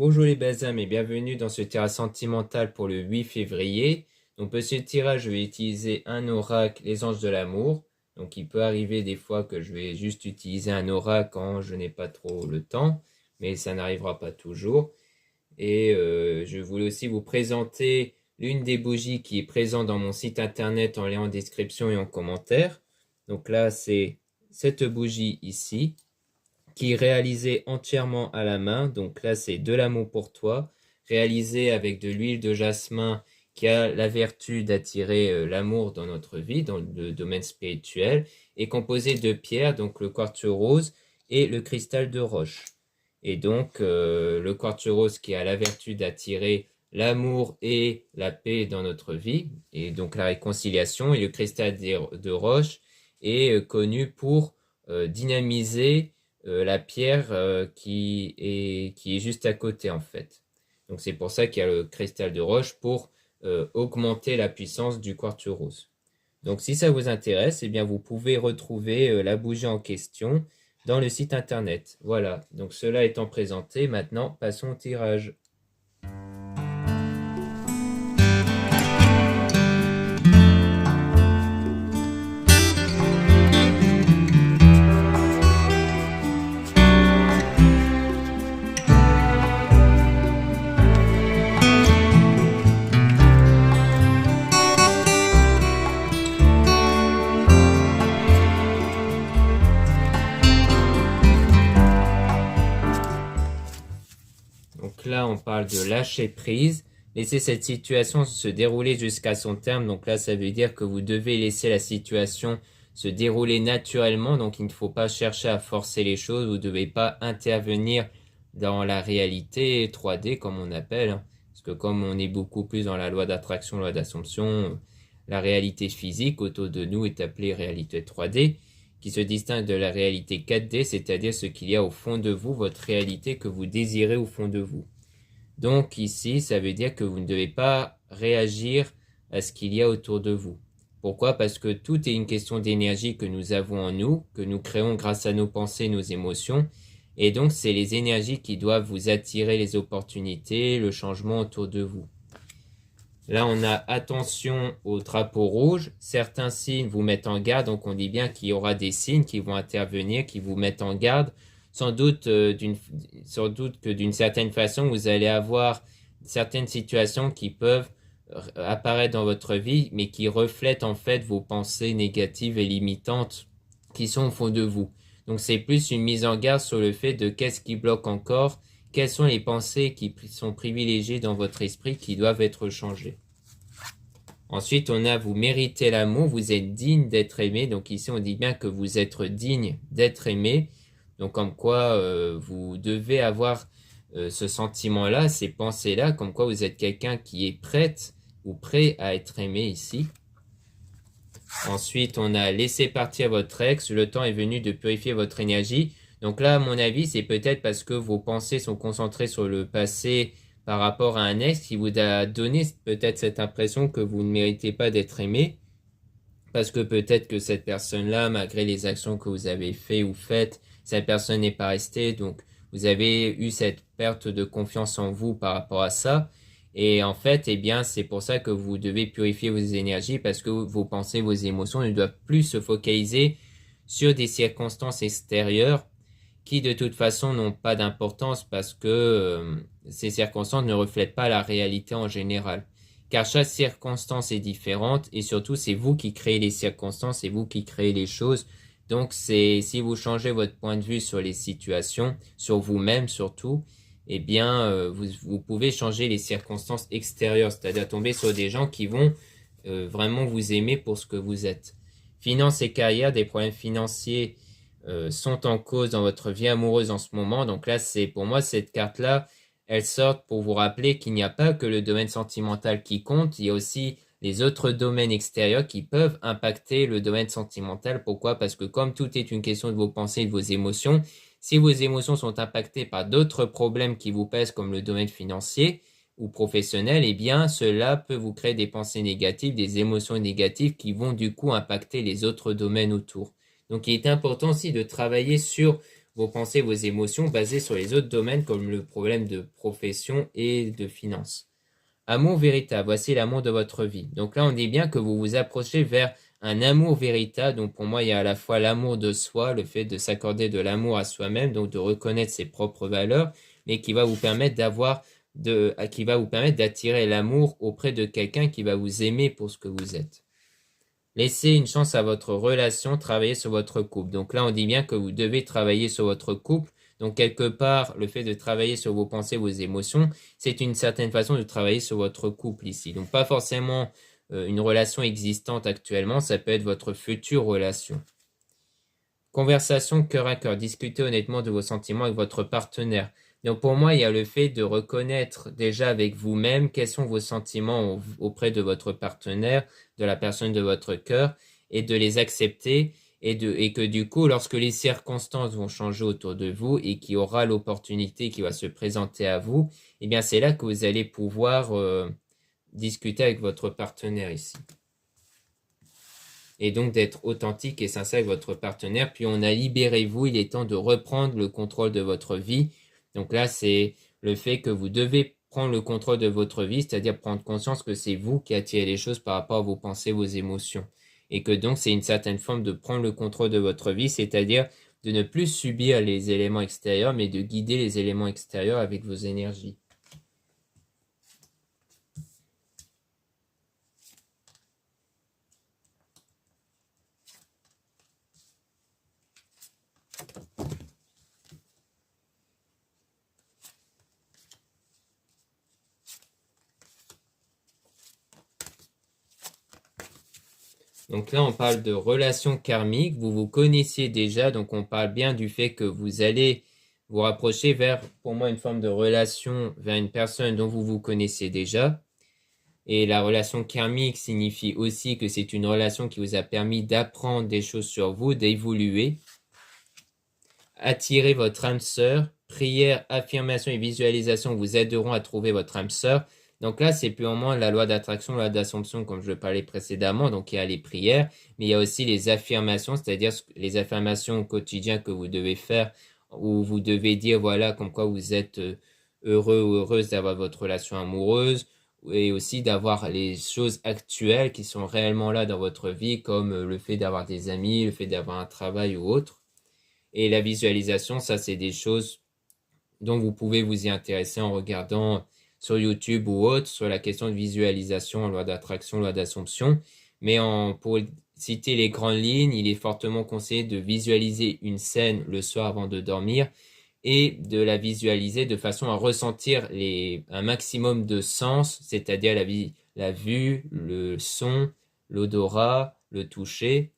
Bonjour les âmes et bienvenue dans ce tirage sentimental pour le 8 février. Donc pour ce tirage, je vais utiliser un oracle, les anges de l'amour. Donc il peut arriver des fois que je vais juste utiliser un oracle quand je n'ai pas trop le temps, mais ça n'arrivera pas toujours. Et je voulais aussi vous présenter l'une des bougies qui est présente dans mon site internet en lien en description et en commentaire. Donc là, c'est cette bougie ici, qui est réalisé entièrement à la main. Donc là, c'est de l'amour pour toi, réalisé avec de l'huile de jasmin qui a la vertu d'attirer l'amour dans notre vie, dans le domaine spirituel, et composé de pierres, donc le quartz rose et le cristal de roche. Et donc, le quartz rose qui a la vertu d'attirer l'amour et la paix dans notre vie, et donc la réconciliation, et le cristal de roche est connu pour dynamiser la pierre qui est juste à côté en fait. Donc c'est pour ça qu'il y a le cristal de roche pour augmenter la puissance du quartz rose. Donc si ça vous intéresse, eh bien vous pouvez retrouver la bougie en question dans le site internet. Voilà, donc cela étant présenté, maintenant passons au tirage. Donc là, on parle de lâcher prise, laisser cette situation se dérouler jusqu'à son terme. Donc là, ça veut dire que vous devez laisser la situation se dérouler naturellement. Donc il ne faut pas chercher à forcer les choses. Vous ne devez pas intervenir dans la réalité 3D, comme on appelle. Parce que comme on est beaucoup plus dans la loi d'attraction, loi d'assomption, la réalité physique autour de nous est appelée réalité 3D, qui se distingue de la réalité 4D, c'est-à-dire ce qu'il y a au fond de vous, votre réalité que vous désirez au fond de vous. Donc ici, ça veut dire que vous ne devez pas réagir à ce qu'il y a autour de vous. Pourquoi? Parce que tout est une question d'énergie que nous avons en nous, que nous créons grâce à nos pensées, nos émotions. Et donc, c'est les énergies qui doivent vous attirer les opportunités, le changement autour de vous. Là, on a attention au drapeau rouge. Certains signes vous mettent en garde, donc on dit bien qu'il y aura des signes qui vont intervenir, qui vous mettent en garde. Sans doute que d'une certaine façon, vous allez avoir certaines situations qui peuvent apparaître dans votre vie, mais qui reflètent en fait vos pensées négatives et limitantes qui sont au fond de vous. Donc c'est plus une mise en garde sur le fait de qu'est-ce qui bloque encore, quelles sont les pensées qui sont privilégiées dans votre esprit qui doivent être changées. Ensuite, on a vous méritez l'amour, vous êtes digne d'être aimé. Donc ici, on dit bien que vous êtes digne d'être aimé. Donc comme quoi vous devez avoir ce sentiment-là, ces pensées-là, comme quoi vous êtes quelqu'un qui est prête ou prêt à être aimé ici. Ensuite, on a laissé partir votre ex, le temps est venu de purifier votre énergie. Donc là, à mon avis, c'est peut-être parce que vos pensées sont concentrées sur le passé par rapport à un ex qui vous a donné peut-être cette impression que vous ne méritez pas d'être aimé. Parce que peut-être que cette personne-là, malgré les actions que vous avez faites ou faites, cette personne n'est pas restée. Donc, vous avez eu cette perte de confiance en vous par rapport à ça. Et en fait, eh bien, c'est pour ça que vous devez purifier vos énergies parce que vos pensées, vos émotions ne doivent plus se focaliser sur des circonstances extérieures qui, de toute façon, n'ont pas d'importance parce que ces circonstances ne reflètent pas la réalité en général. Car chaque circonstance est différente et surtout, c'est vous qui créez les circonstances, c'est vous qui créez les choses. Donc, si vous changez votre point de vue sur les situations, sur vous-même surtout, eh bien, vous pouvez changer les circonstances extérieures, c'est-à-dire tomber sur des gens qui vont vraiment vous aimer pour ce que vous êtes. Finance et carrière, des problèmes financiers sont en cause dans votre vie amoureuse en ce moment. Donc là, c'est pour moi, cette carte-là, elle sort pour vous rappeler qu'il n'y a pas que le domaine sentimental qui compte, il y a aussi les autres domaines extérieurs qui peuvent impacter le domaine sentimental. Pourquoi? Parce que comme tout est une question de vos pensées et de vos émotions, si vos émotions sont impactées par d'autres problèmes qui vous pèsent comme le domaine financier ou professionnel, eh bien cela peut vous créer des pensées négatives, des émotions négatives qui vont du coup impacter les autres domaines autour. Donc il est important aussi de travailler sur vos pensées, vos émotions basées sur les autres domaines comme le problème de profession et de finances. Amour véritable, voici l'amour de votre vie. Donc là, on dit bien que vous vous approchez vers un amour véritable. Donc pour moi, il y a à la fois l'amour de soi, le fait de s'accorder de l'amour à soi-même, donc de reconnaître ses propres valeurs, mais qui va vous permettre qui va vous permettre d'attirer l'amour auprès de quelqu'un qui va vous aimer pour ce que vous êtes. Laissez une chance à votre relation, travailler sur votre couple. Donc là, on dit bien que vous devez travailler sur votre couple. Donc quelque part, le fait de travailler sur vos pensées, vos émotions, c'est une certaine façon de travailler sur votre couple ici. Donc pas forcément une relation existante actuellement, ça peut être votre future relation. Conversation cœur à cœur, discutez honnêtement de vos sentiments avec votre partenaire. Donc pour moi, il y a le fait de reconnaître déjà avec vous-même quels sont vos sentiments auprès de votre partenaire, de la personne de votre cœur, et de les accepter, et que du coup, lorsque les circonstances vont changer autour de vous et qu'il y aura l'opportunité qui va se présenter à vous, eh bien c'est là que vous allez pouvoir discuter avec votre partenaire ici. Et donc d'être authentique et sincère avec votre partenaire. Puis on a libéré vous, il est temps de reprendre le contrôle de votre vie. Donc là, c'est le fait que vous devez prendre le contrôle de votre vie, c'est-à-dire prendre conscience que c'est vous qui attirez les choses par rapport à vos pensées, vos émotions. Et que donc c'est une certaine forme de prendre le contrôle de votre vie, c'est-à-dire de ne plus subir les éléments extérieurs, mais de guider les éléments extérieurs avec vos énergies. Donc là, on parle de relations karmiques. Vous vous connaissiez déjà, donc on parle bien du fait que vous allez vous rapprocher vers, pour moi, une forme de relation vers une personne dont vous vous connaissez déjà. Et la relation karmique signifie aussi que c'est une relation qui vous a permis d'apprendre des choses sur vous, d'évoluer. Attirez votre âme sœur. Prière, affirmation et visualisation vous aideront à trouver votre âme sœur. Donc là, c'est purement la loi d'attraction, la loi d'assomption, comme je parlais précédemment. Donc il y a les prières, mais il y a aussi les affirmations, c'est-à-dire les affirmations au quotidien que vous devez faire, où vous devez dire, voilà, comme quoi vous êtes heureux ou heureuse d'avoir votre relation amoureuse, et aussi d'avoir les choses actuelles qui sont réellement là dans votre vie, comme le fait d'avoir des amis, le fait d'avoir un travail ou autre. Et la visualisation, ça, c'est des choses dont vous pouvez vous y intéresser en regardant sur YouTube ou autre sur la question de visualisation, loi d'attraction, loi d'assomption. Mais pour citer les grandes lignes, il est fortement conseillé de visualiser une scène le soir avant de dormir et de la visualiser de façon à ressentir un maximum de sens, c'est-à-dire la vue, le son, l'odorat, le toucher,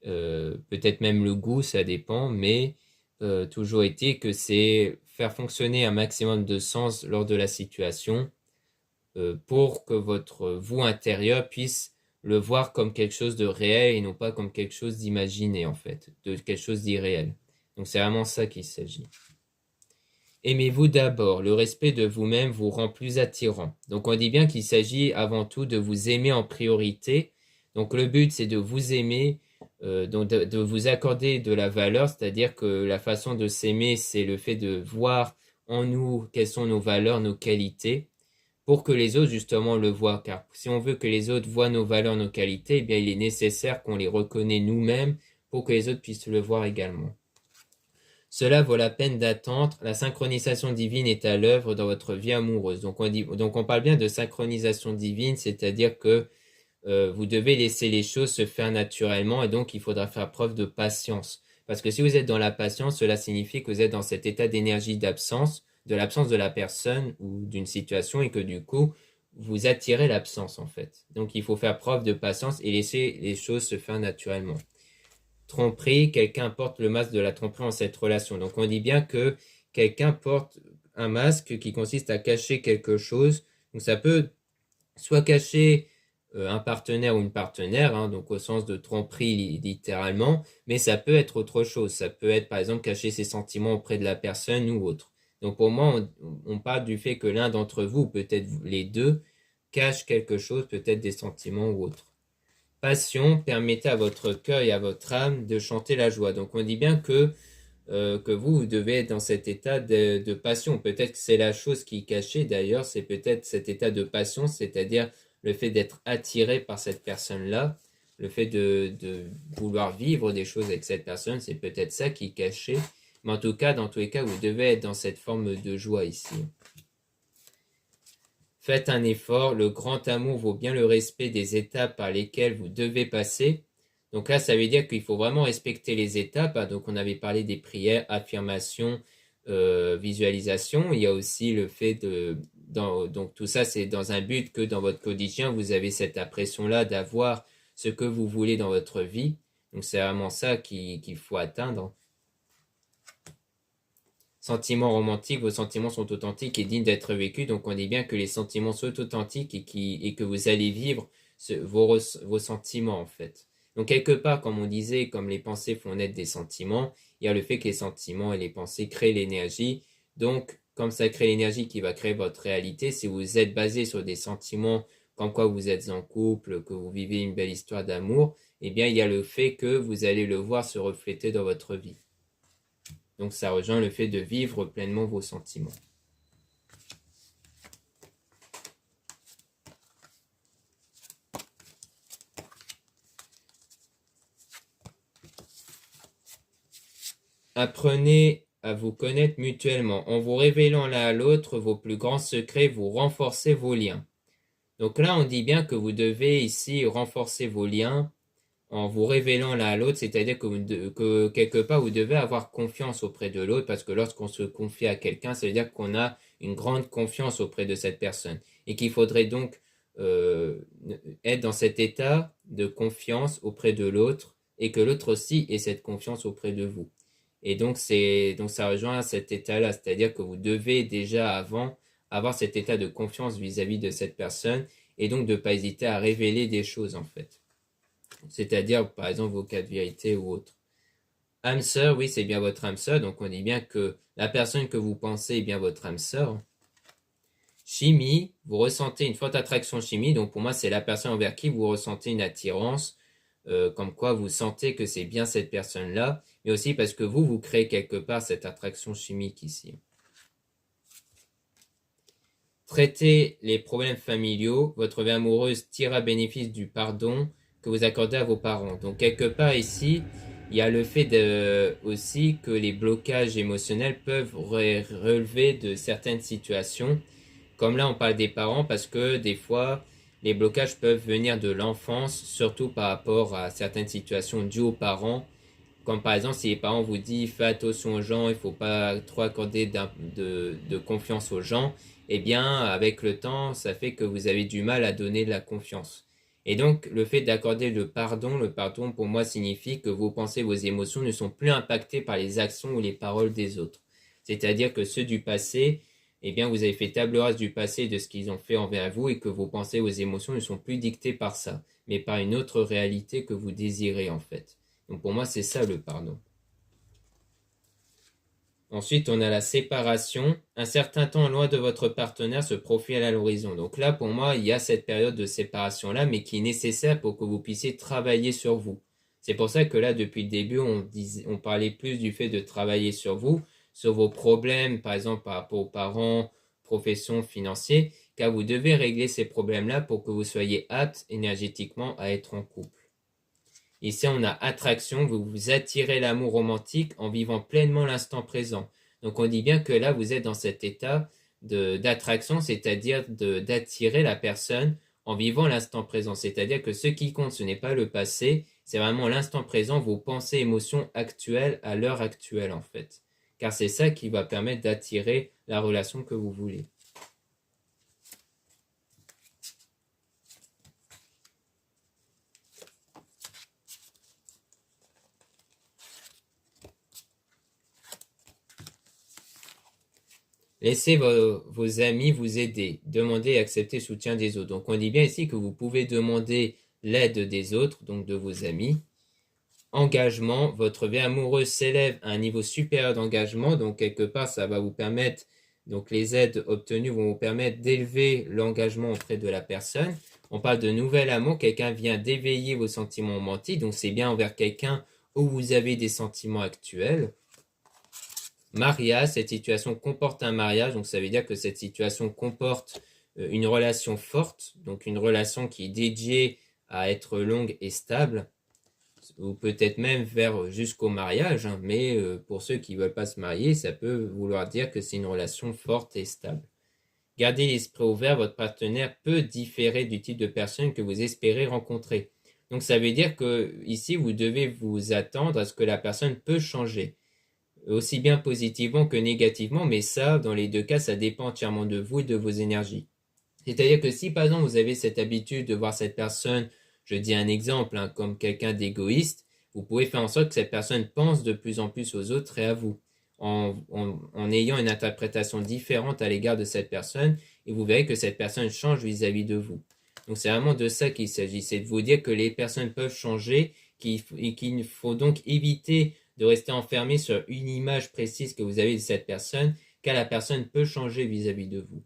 peut-être même le goût, ça dépend, mais toujours été que c'est faire fonctionner un maximum de sens lors de la situation pour que votre vous intérieur puisse le voir comme quelque chose de réel et non pas comme quelque chose d'imaginé en fait, de quelque chose d'irréel. Donc c'est vraiment ça qu'il s'agit. Aimez-vous d'abord. Le respect de vous-même vous rend plus attirant. Donc on dit bien qu'il s'agit avant tout de vous aimer en priorité. Donc le but c'est de vous aimer, donc de vous accorder de la valeur, c'est-à-dire que la façon de s'aimer c'est le fait de voir en nous quelles sont nos valeurs, nos qualités, pour que les autres justement le voient. Car si on veut que les autres voient nos valeurs, nos qualités, eh bien il est nécessaire qu'on les reconnaisse nous-mêmes pour que les autres puissent le voir également. Cela vaut la peine d'attendre. La synchronisation divine est à l'œuvre dans votre vie amoureuse. Donc on parle bien de synchronisation divine, c'est-à-dire que vous devez laisser les choses se faire naturellement et donc il faudra faire preuve de patience. Parce que si vous êtes dans la patience, cela signifie que vous êtes dans cet état d'énergie d'absence, de l'absence de la personne ou d'une situation et que du coup, vous attirez l'absence en fait. Donc il faut faire preuve de patience et laisser les choses se faire naturellement. Tromperie, quelqu'un porte le masque de la tromperie en cette relation. Donc on dit bien que quelqu'un porte un masque qui consiste à cacher quelque chose. Donc ça peut soit cacher un partenaire ou une partenaire, hein, donc au sens de tromperie littéralement, mais ça peut être autre chose. Ça peut être par exemple cacher ses sentiments auprès de la personne ou autre. Donc pour moi, on parle du fait que l'un d'entre vous, peut-être les deux, cache quelque chose, peut-être des sentiments ou autre. Passion, permettez à votre cœur et à votre âme de chanter la joie. Donc on dit bien que que vous devez être dans cet état de passion. Peut-être que c'est la chose qui est cachée d'ailleurs, c'est peut-être cet état de passion, c'est-à-dire le fait d'être attiré par cette personne-là, le fait de vouloir vivre des choses avec cette personne, c'est peut-être ça qui est caché. Mais en tout cas, dans tous les cas, vous devez être dans cette forme de joie ici. Faites un effort, le grand amour vaut bien le respect des étapes par lesquelles vous devez passer. Donc là, ça veut dire qu'il faut vraiment respecter les étapes. Donc on avait parlé des prières, affirmations, visualisation. Il y a aussi le fait donc tout ça, c'est dans un but que dans votre quotidien, vous avez cette impression-là d'avoir ce que vous voulez dans votre vie. Donc c'est vraiment ça qu'il faut atteindre. Sentiments romantiques, vos sentiments sont authentiques et dignes d'être vécus. Donc on dit bien que les sentiments sont authentiques et que vous allez vivre vos sentiments en fait. Donc quelque part, comme on disait, comme les pensées font naître des sentiments, il y a le fait que les sentiments et les pensées créent l'énergie. Donc comme ça crée l'énergie qui va créer votre réalité, si vous êtes basé sur des sentiments comme quoi vous êtes en couple, que vous vivez une belle histoire d'amour, eh bien il y a le fait que vous allez le voir se refléter dans votre vie. Donc ça rejoint le fait de vivre pleinement vos sentiments. Apprenez à vous connaître mutuellement. En vous révélant l'un à l'autre vos plus grands secrets, vous renforcez vos liens. Donc là, on dit bien que vous devez ici renforcer vos liens en vous révélant l'un à l'autre, c'est-à-dire que quelque part, vous devez avoir confiance auprès de l'autre, parce que lorsqu'on se confie à quelqu'un, ça veut dire qu'on a une grande confiance auprès de cette personne, et qu'il faudrait donc être dans cet état de confiance auprès de l'autre, et que l'autre aussi ait cette confiance auprès de vous. Et donc, ça rejoint cet état-là, c'est-à-dire que vous devez déjà avant avoir cet état de confiance vis-à-vis de cette personne, et donc de ne pas hésiter à révéler des choses en fait. C'est-à-dire, par exemple, vos cas de vérité ou autres. Âme sœur, oui, c'est bien votre âme sœur. Donc, on dit bien que la personne que vous pensez est bien votre âme sœur. Chimie, vous ressentez une forte attraction chimie. Donc, pour moi, c'est la personne envers qui vous ressentez une attirance. Comme quoi, vous sentez que c'est bien cette personne-là. Mais aussi parce que vous créez quelque part cette attraction chimique ici. Traitez les problèmes familiaux. Votre vie amoureuse tirera bénéfice du pardon que vous accordez à vos parents. Donc quelque part ici, il y a le fait aussi que les blocages émotionnels peuvent relever de certaines situations. Comme là, on parle des parents parce que des fois, les blocages peuvent venir de l'enfance, surtout par rapport à certaines situations dues aux parents. Comme par exemple, si les parents vous disent fais attention aux gens, il ne faut pas trop accorder de confiance aux gens, eh bien, avec le temps, ça fait que vous avez du mal à donner de la confiance. Et donc, le fait d'accorder le pardon pour moi signifie que vos pensées, vos émotions ne sont plus impactées par les actions ou les paroles des autres. C'est-à-dire que ceux du passé, eh bien, vous avez fait table rase du passé de ce qu'ils ont fait envers vous et que vos pensées, vos émotions ne sont plus dictées par ça, mais par une autre réalité que vous désirez en fait. Donc pour moi, c'est ça le pardon. Ensuite, on a la séparation. Un certain temps loin de votre partenaire se profile à l'horizon. Donc là, pour moi, il y a cette période de séparation-là, mais qui est nécessaire pour que vous puissiez travailler sur vous. C'est pour ça que là, depuis le début, on parlait plus du fait de travailler sur vous, sur vos problèmes, par exemple par rapport aux parents, profession, financiers, car vous devez régler ces problèmes-là pour que vous soyez apte énergétiquement à être en couple. Ici, on a attraction, vous attirez l'amour romantique en vivant pleinement l'instant présent. Donc, on dit bien que là, vous êtes dans cet état d'attraction, c'est-à-dire d'attirer la personne en vivant l'instant présent. C'est-à-dire que ce qui compte, ce n'est pas le passé, c'est vraiment l'instant présent, vos pensées, émotions actuelles à l'heure actuelle, en fait. Car c'est ça qui va permettre d'attirer la relation que vous voulez. Laissez vos amis vous aider. Demandez et acceptez le soutien des autres. Donc on dit bien ici que vous pouvez demander l'aide des autres, donc de vos amis. Engagement, votre vie amoureuse s'élève à un niveau supérieur d'engagement. Donc quelque part, ça va vous permettre, donc les aides obtenues vont vous permettre d'élever l'engagement auprès de la personne. On parle de nouvel amour, quelqu'un vient d'éveiller vos sentiments romantiques. Donc c'est bien envers quelqu'un où vous avez des sentiments actuels. mariage, cette situation comporte un mariage, donc ça veut dire que cette situation comporte une relation forte, donc une relation qui est dédiée à être longue et stable, ou peut-être même vers jusqu'au mariage, hein, mais pour ceux qui ne veulent pas se marier, ça peut vouloir dire que c'est une relation forte et stable. Gardez l'esprit ouvert, votre partenaire peut différer du type de personne que vous espérez rencontrer. Donc ça veut dire que ici, vous devez vous attendre à ce que la personne peut changer, aussi bien positivement que négativement, mais ça, dans les deux cas, ça dépend entièrement de vous et de vos énergies. C'est-à-dire que si par exemple vous avez cette habitude de voir cette personne, je dis un exemple, hein, comme quelqu'un d'égoïste, vous pouvez faire en sorte que cette personne pense de plus en plus aux autres et à vous, en ayant une interprétation différente à l'égard de cette personne, et vous verrez que cette personne change vis-à-vis de vous. Donc c'est vraiment de ça qu'il s'agit, c'est de vous dire que les personnes peuvent changer et qu'il faut donc éviter de rester enfermé sur une image précise que vous avez de cette personne, car la personne peut changer vis-à-vis de vous.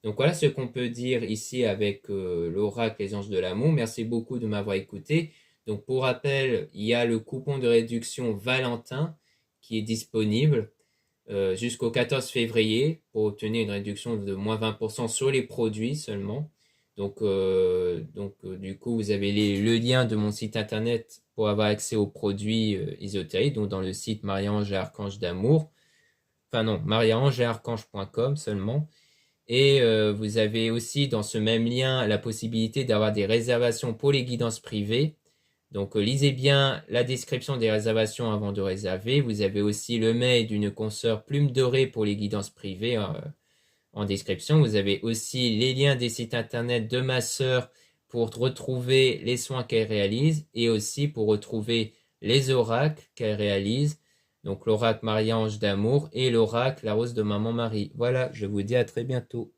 Donc voilà ce qu'on peut dire ici avec l'oracle Les Anges de l'amour. Merci beaucoup de m'avoir écouté. Donc pour rappel, il y a le coupon de réduction Valentin qui est disponible jusqu'au 14 février pour obtenir une réduction de moins 20% sur les produits seulement. Donc du coup, vous avez le lien de mon site internet pour avoir accès aux produits ésotériques, donc dans le site Marie-Ange et Archange d'amour. Enfin non, marie-ange et archange.com seulement. Et vous avez aussi dans ce même lien la possibilité d'avoir des réservations pour les guidances privées. Donc lisez bien la description des réservations avant de réserver. Vous avez aussi le mail d'une consoeur Plume Dorée pour les guidances privées en description. Vous avez aussi les liens des sites internet de ma sœur pour retrouver les soins qu'elle réalise et aussi pour retrouver les oracles qu'elle réalise. Donc l'oracle Marie-Ange d'amour et l'oracle La Rose de Maman Marie. Voilà, je vous dis à très bientôt.